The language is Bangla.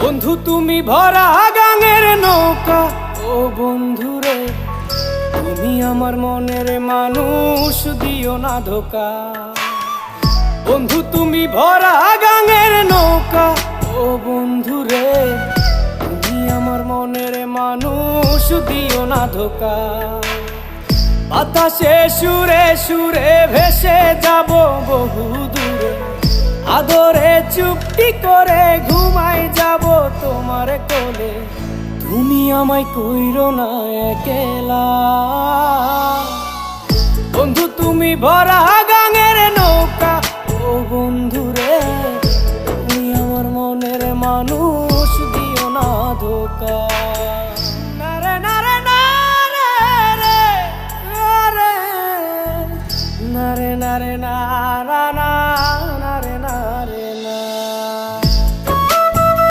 বন্ধু তুমি ভরা গাঙের নৌকা, ও বন্ধুরে তুমি আমার মনের মানুষ, দিও না ধোকা। বন্ধু তুমি ভরা গাঙের নৌকা, ও বন্ধুরে তুমি আমার মনের মানুষ, দিও না ধোকা। বাতাসে সুরে সুরে ভেসে যাব বহু দূরে, আদরে চুপটি করে ঘুমাই যাব তোমার কোলে। তুমি আমায় কইরো না একলা, বন্ধু তুমি ভরা গাঙের নৌকা, ও বন্ধুরে তুমি আমার মনের মানুষ, দিও না ধোকা।